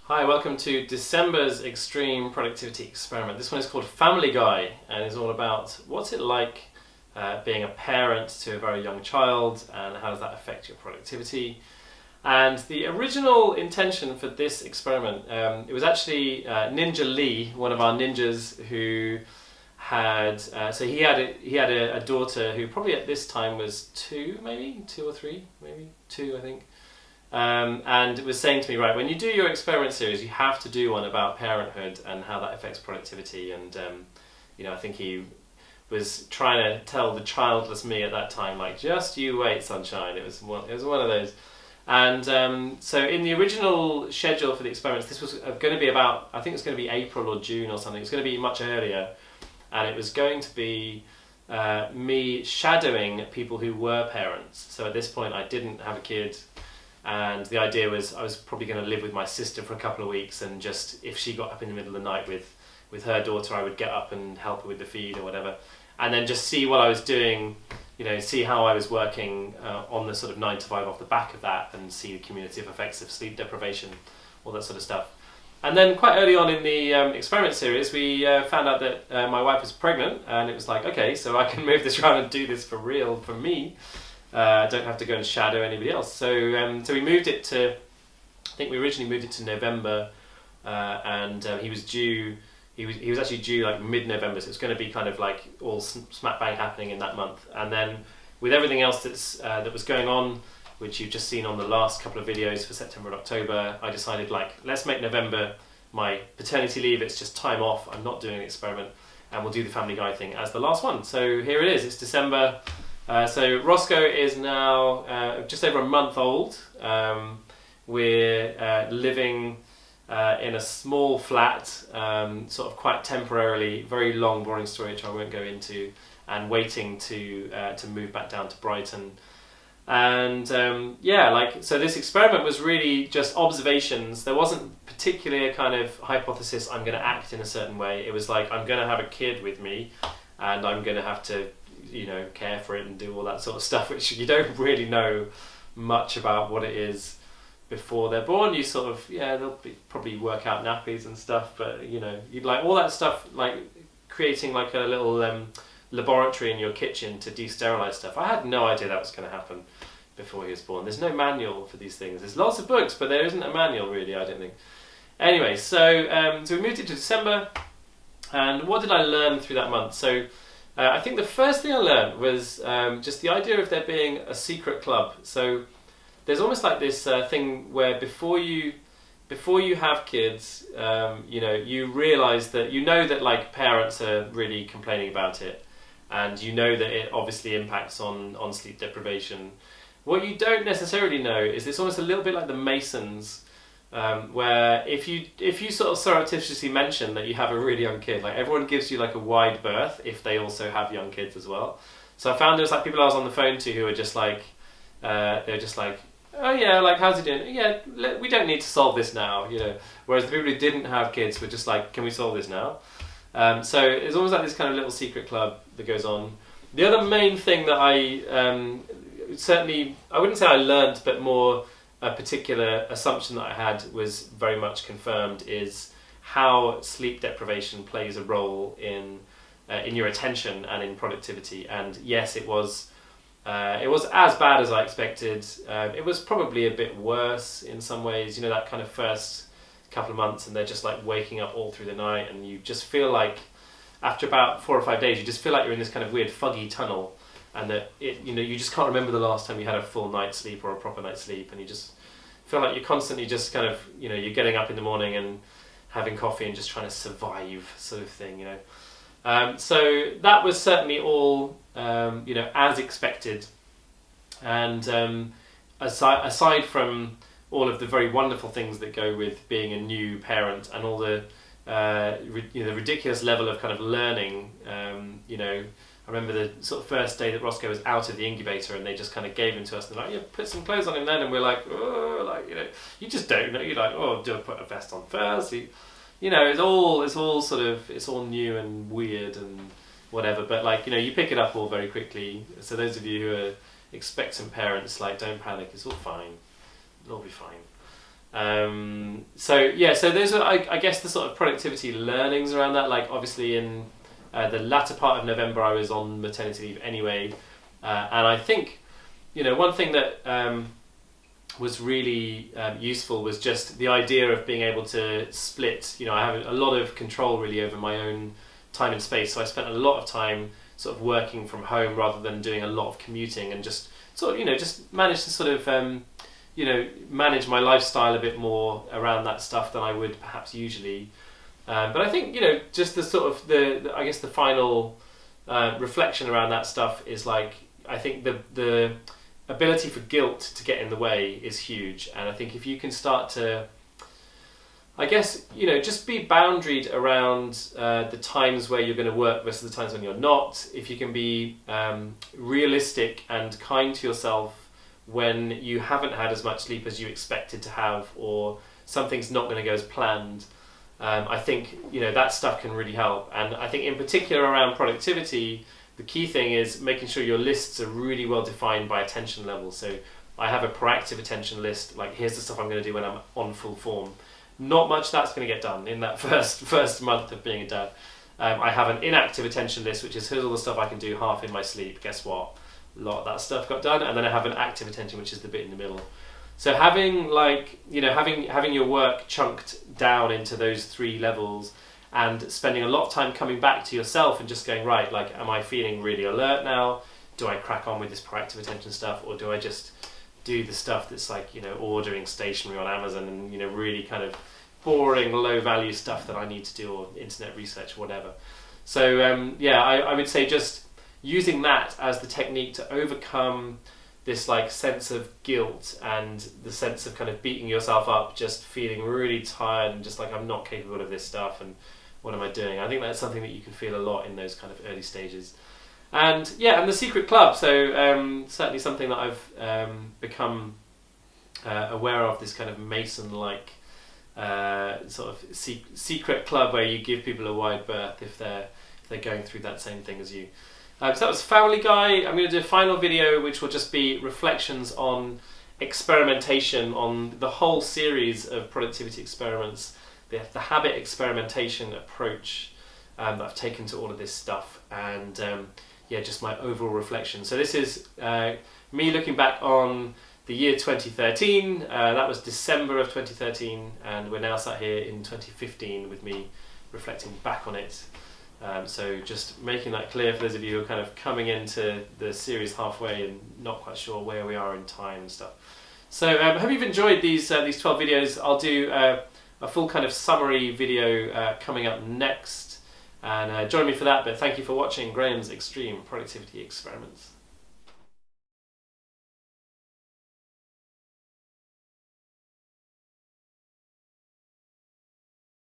Hi, welcome to December's Extreme Productivity Experiment. This one is called Family Guy and is all about what's it like being a parent to a very young child and how does that affect your productivity. And the original intention for this experiment, it was actually Ninja Lee, one of our ninjas who had, he had a daughter who probably at this time was two or three, maybe two I think. And it was saying to me, right, when you do your experiment series, you have to do one about parenthood and how that affects productivity. And I think he was trying to tell the childless me at that time, like, just you wait, sunshine. It was one of those. And so in the original schedule for the experiments, this was going to be about, I think it's going to be April or June or something. It's going to be much earlier, and it was going to be me shadowing people who were parents. So at this point, I didn't have a kid. And the idea was I was probably going to live with my sister for a couple of weeks, and just if she got up in the middle of the night with her daughter, I would get up and help her with the feed or whatever, and then just see what I was doing, see how I was working on the sort of 9 to 5 off the back of that, and see the cumulative effects of sleep deprivation, all that sort of stuff. And then quite early on in the experiment series, we found out that my wife was pregnant, and it was like, okay, so I can move this around and do this for real for me. I don't have to go and shadow anybody else. So we moved it to, I think we originally moved it to November, and he was due. He was actually due like mid-November, so it's going to be kind of like all smack bang happening in that month. And then with everything else that was going on, which you've just seen on the last couple of videos for September and October, I decided, like, let's make November my paternity leave. It's just time off. I'm not doing an experiment, and we'll do the Family Guy thing as the last one. So here it is. It's December. So Roscoe is now just over a month old. We're living in a small flat, sort of quite temporarily, very long, boring story which I won't go into, and waiting to move back down to Brighton. And so this experiment was really just observations. There wasn't particularly a kind of hypothesis, I'm going to act in a certain way. It was like, I'm going to have a kid with me, and I'm going to have to care for it and do all that sort of stuff, which you don't really know much about what it is before they're born. You sort of, they'll probably work out nappies and stuff, but you'd like all that stuff, like creating like a little laboratory in your kitchen to de-sterilize stuff. I had no idea that was going to happen before he was born. There's no manual for these things. There's lots of books, but there isn't a manual really, I don't think. Anyway, so we moved it to December, and what did I learn through that month? So I think the first thing I learned was just the idea of there being a secret club. So there's almost like this thing where before you have kids, you realise that like parents are really complaining about it, and that it obviously impacts on sleep deprivation. What you don't necessarily know is it's almost a little bit like the Masons. Where if you sort of surreptitiously mention that you have a really young kid, like everyone gives you like a wide berth if they also have young kids as well. So I found there was like people I was on the phone to who were just like, they're just like, oh yeah, like how's he doing? Yeah, we don't need to solve this now, Whereas the people who didn't have kids were just like, can we solve this now? So it's almost like this kind of little secret club that goes on. The other main thing that I wouldn't say I learned, but more a particular assumption that I had was very much confirmed, is how sleep deprivation plays a role in your attention and in productivity. And yes, it was as bad as I expected. It was probably a bit worse in some ways. That kind of first couple of months, and they're just like waking up all through the night, and you just feel like after about 4 or 5 days, you just feel like you're in this kind of weird foggy tunnel. And that you just can't remember the last time you had a full night's sleep or a proper night's sleep, and you just feel like you're constantly just kind of, you're getting up in the morning and having coffee and just trying to survive, sort of thing, So that was certainly all, as expected. And aside from all of the very wonderful things that go with being a new parent and all the the ridiculous level of kind of learning, I remember the sort of first day that Roscoe was out of the incubator, and they just kind of gave him to us. And they're like, yeah, put some clothes on him then. And we're like, oh, you just don't know. You're like, oh, do I put a vest on first? It's all new and weird and whatever. But you pick it up all very quickly. So those of you who are expectant parents, don't panic. It's all fine. It'll all be fine. So yeah, so those are I guess the sort of productivity learnings around that. Like obviously in the latter part of November I was on maternity leave anyway, and I think one thing that was really useful was just the idea of being able to split. I have a lot of control really over my own time and space, so I spent a lot of time sort of working from home rather than doing a lot of commuting, and just sort of just managed to sort of manage my lifestyle a bit more around that stuff than I would perhaps usually. But I think just the sort of I guess the final reflection around that stuff is like, I think the ability for guilt to get in the way is huge, and I think if you can start to, I guess, just be boundaried around the times where you're going to work versus the times when you're not. If you can be realistic and kind to yourself when you haven't had as much sleep as you expected to have, or something's not going to go as planned, I think that stuff can really help. And I think in particular around productivity, the key thing is making sure your lists are really well defined by attention level. So I have a proactive attention list, like here's the stuff I'm going to do when I'm on full form. Not much that's going to get done in that first month of being a dad. I have an inactive attention list, which is here's all the stuff I can do half in my sleep. Guess what? A lot of that stuff got done. And then I have an active attention, which is the bit in the middle. So having having your work chunked down into those 3 levels, and spending a lot of time coming back to yourself and just going, right, like, am I feeling really alert now? Do I crack on with this proactive attention stuff, or do I just do the stuff that's like, ordering stationery on Amazon and, really kind of boring, low value stuff that I need to do, or internet research, or whatever. So, I would say just using that as the technique to overcome this like sense of guilt and the sense of kind of beating yourself up, just feeling really tired and just like, I'm not capable of this stuff and what am I doing? I think that's something that you can feel a lot in those kind of early stages. And and the secret club. So certainly something that I've become aware of, this kind of Mason-like sort of secret club where you give people a wide berth if they're going through that same thing as you. So that was Family Guy. I'm going to do a final video which will just be reflections on experimentation, on the whole series of productivity experiments, the habit experimentation approach that I've taken to all of this stuff, and just my overall reflection. So this is me looking back on the year 2013. That was December of 2013, and we're now sat here in 2015 with me reflecting back on it. So just making that clear for those of you who are kind of coming into the series halfway and not quite sure where we are in time and stuff. So I hope you've enjoyed these 12 videos. I'll do a full kind of summary video coming up next, and join me for that. But thank you for watching Graham's Extreme Productivity Experiments.